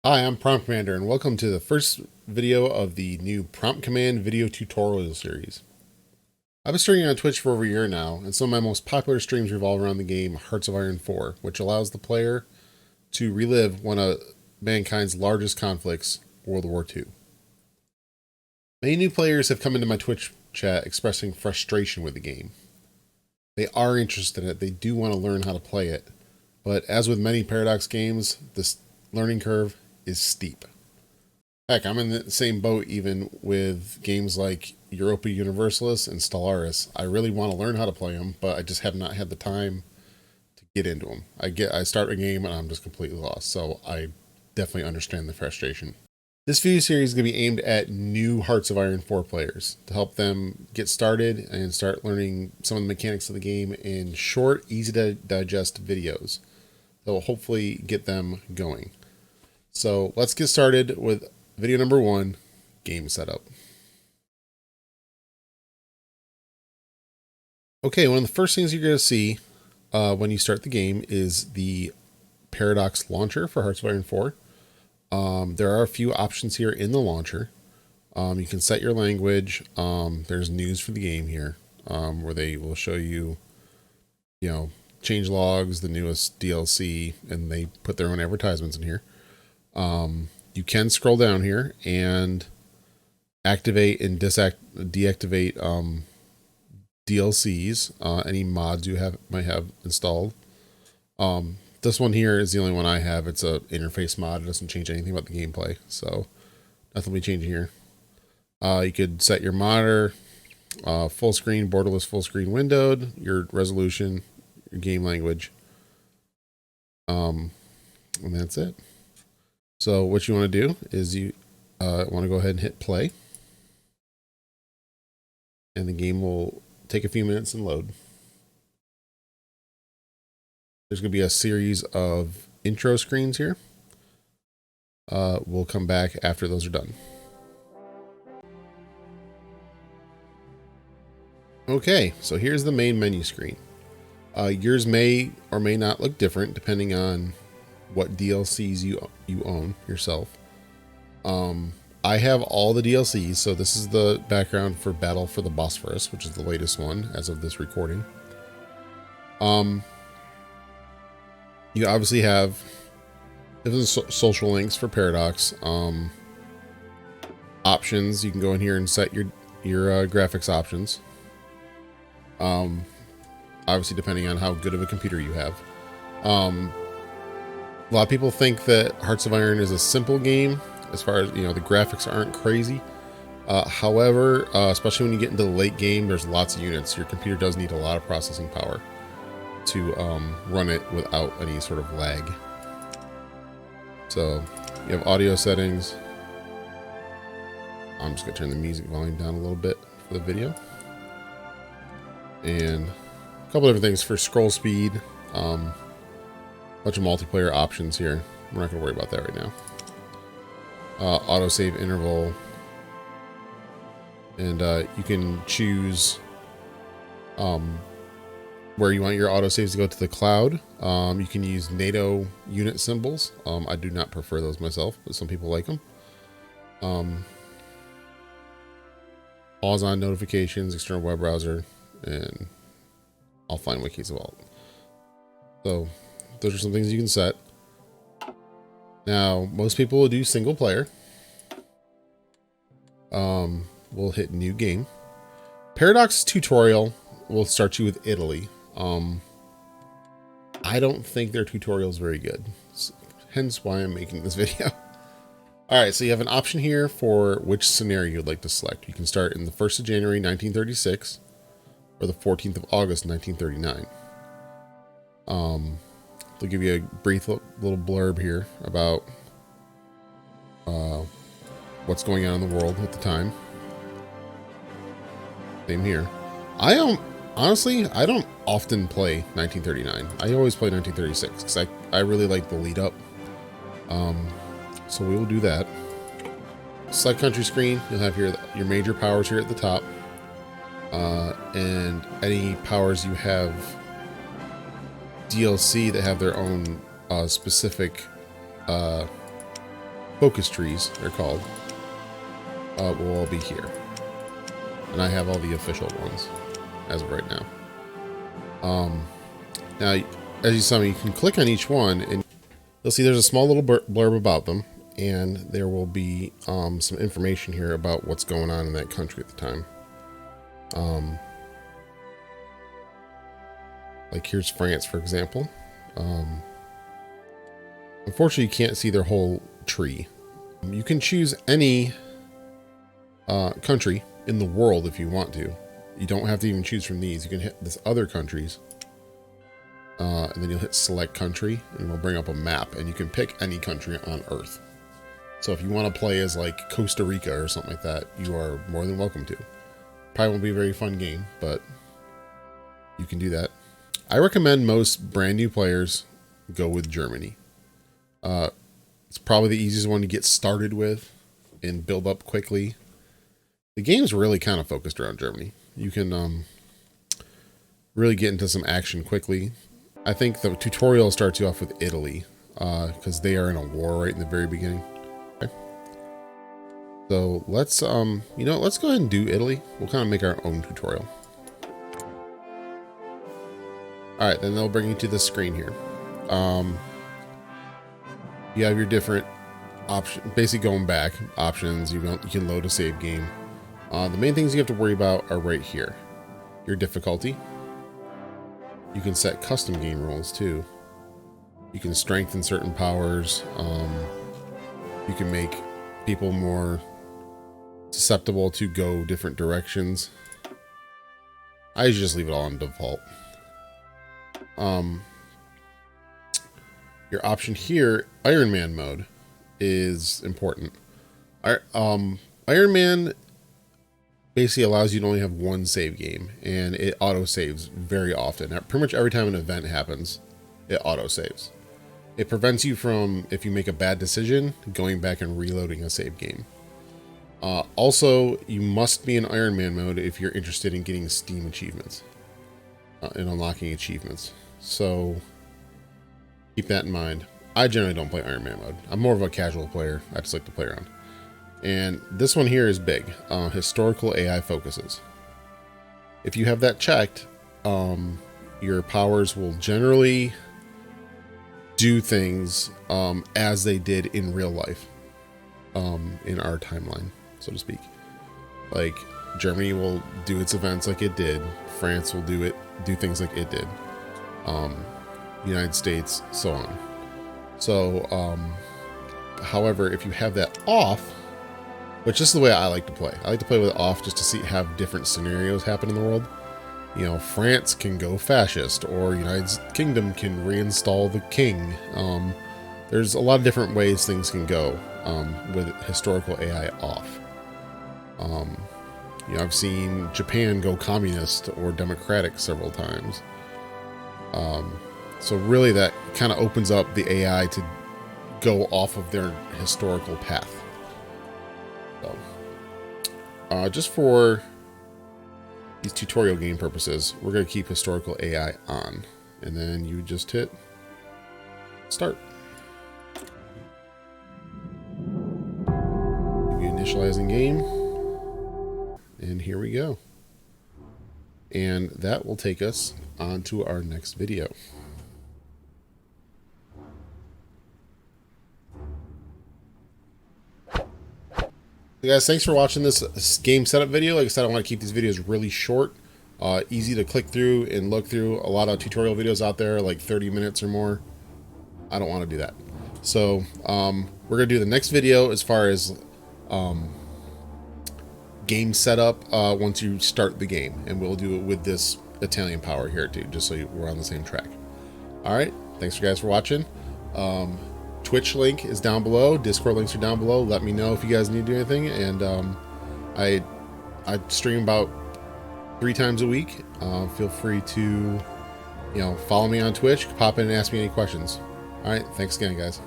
Hi, I'm Prompt Commander, and welcome to the first video of the new Prompt Command video tutorial series. I've been streaming on Twitch for over a year now, and some of my most popular streams revolve around the game Hearts of Iron 4, which allows the player to relive one of mankind's largest conflicts, World War II. Many new players have come into my Twitch chat expressing frustration with the game. They are interested in it, they do want to learn how to play it, but as with many Paradox games, this learning curve is steep. Heck, I'm in the same boat even with games like Europa Universalis and Stellaris. I really want to learn how to play them, but I just have not had the time to get into them. I start a game and I'm just completely lost, so I definitely understand the frustration. This video series is going to be aimed at new Hearts of Iron 4 players to help them get started and start learning some of the mechanics of the game in short, easy to digest videos that will hopefully get them going. So let's get started with video number 1, game setup. Okay, one of the first things you're going to see when you start the game is the Paradox launcher for Hearts of Iron 4. There are a few options here in the launcher. You can set your language. There's news for the game here, where they will show you, change logs, the newest DLC, and they put their own advertisements in here. You can scroll down here and activate and deactivate DLCs, any mods you might have installed. This one here is the only one I have. It's a interface mod. It doesn't change anything about the gameplay, so nothing will be changing here. You could set your monitor, full screen, borderless full screen windowed, your resolution, your game language, and that's it. So what you want to do is you want to go ahead and hit play, and the game will take a few minutes and load. There's going to be a series of intro screens here. We'll come back after those are done. Okay, so here's the main menu screen. Yours may or may not look different depending on what DLCs you own yourself. I have all the DLCs, so this is the background for Battle for the Bosphorus, which is the latest one as of this recording. You obviously have different social links for Paradox. Options, you can go in here and set your graphics options. Obviously depending on how good of a computer you have. A lot of people think that Hearts of Iron is a simple game as far as, the graphics aren't crazy. However, especially when you get into the late game, there's lots of units. Your computer does need a lot of processing power to run it without any sort of lag. So you have audio settings. I'm just going to turn the music volume down a little bit for the video. And a couple different things for scroll speed. Bunch of multiplayer options here. We're not going to worry about that right now. Autosave interval. And you can choose where you want your autosaves to go to the cloud. You can use NATO unit symbols. I do not prefer those myself, but some people like them. Pause on notifications, external web browser, and offline wikis of all. So those are some things you can set. Now, most people will do single player. We'll hit new game. Paradox tutorial will start you with Italy. I don't think their tutorial is very good, hence why I'm making this video. All right, so you have an option here for which scenario you'd like to select. You can start in the 1st of January 1936 or the 14th of August 1939. They'll give you a brief little blurb here about what's going on in the world at the time. Same here. Honestly, I don't often play 1939. I always play 1936 because I really like the lead up. So we will do that. Select country screen. You'll have your major powers here at the top. And any powers you have DLC that have their own specific focus trees, they're called, will all be here. And I have all the official ones as of right now. Now, as you saw, you can click on each one and you'll see there's a small little blurb about them, and there will be some information here about what's going on in that country at the time. Like here's France, for example. Unfortunately, you can't see their whole tree. You can choose any country in the world if you want to. You don't have to even choose from these. You can hit this other countries, and then you'll hit select country, and it'll bring up a map, and you can pick any country on Earth. So if you want to play as like Costa Rica or something like that, you are more than welcome to. Probably won't be a very fun game, but you can do that. I recommend most brand new players go with Germany. It's probably the easiest one to get started with and build up quickly. The game's really kind of focused around Germany. You can really get into some action quickly. I think the tutorial starts you off with Italy, because they are in a war right in the very beginning. Okay. So let's, let's go ahead and do Italy. We'll kind of make our own tutorial. All right, then they'll bring you to this screen here. You have your different options, basically going back options. You can load a save game. The main things you have to worry about are right here. Your difficulty. You can set custom game rules too. You can strengthen certain powers. You can make people more susceptible to go different directions. I usually just leave it all on default. Your option here, Iron Man mode, is important. Iron Man basically allows you to only have one save game, and it auto saves very often. Pretty much every time an event happens, it auto saves. It prevents you from, if you make a bad decision, going back and reloading a save game. Also, you must be in Iron Man mode if you're interested in getting Steam achievements and unlocking achievements. So keep that in mind. I generally don't play Iron Man mode. I'm more of a casual player. I just like to play around. And this one here is big. Historical AI focuses. If you have that checked, your powers will generally do things as they did in real life, in our timeline, so to speak. Like Germany will do its events like it did. France will do things like it did. United States, so on. So, however, if you have that off, which is the way I like to play. I like to play with it off just to have different scenarios happen in the world. You know, France can go fascist, or United Kingdom can reinstall the king. There's a lot of different ways things can go with historical AI off. I've seen Japan go communist or democratic several times. So really that kind of opens up the AI to go off of their historical path. So, just for these tutorial game purposes, we're going to keep historical AI on, and then you just hit start. Initializing game, and here we go. And that will take us on to our next video. So guys, thanks for watching this game setup video. Like I said, I want to keep these videos really short, easy to click through and look through. A lot of tutorial videos out there, like 30 minutes or more. I don't want to do that. So we're going to do the next video as far as game setup once you start the game. And we'll do it with this Italian power here too, just so we're on the same track. All right. Thanks guys for watching. Twitch link is down below. Discord links are down below. Let me know if you guys need to do anything. And I stream about 3 times a week. Feel free to follow me on Twitch, pop in and ask me any questions. All right, thanks again, guys.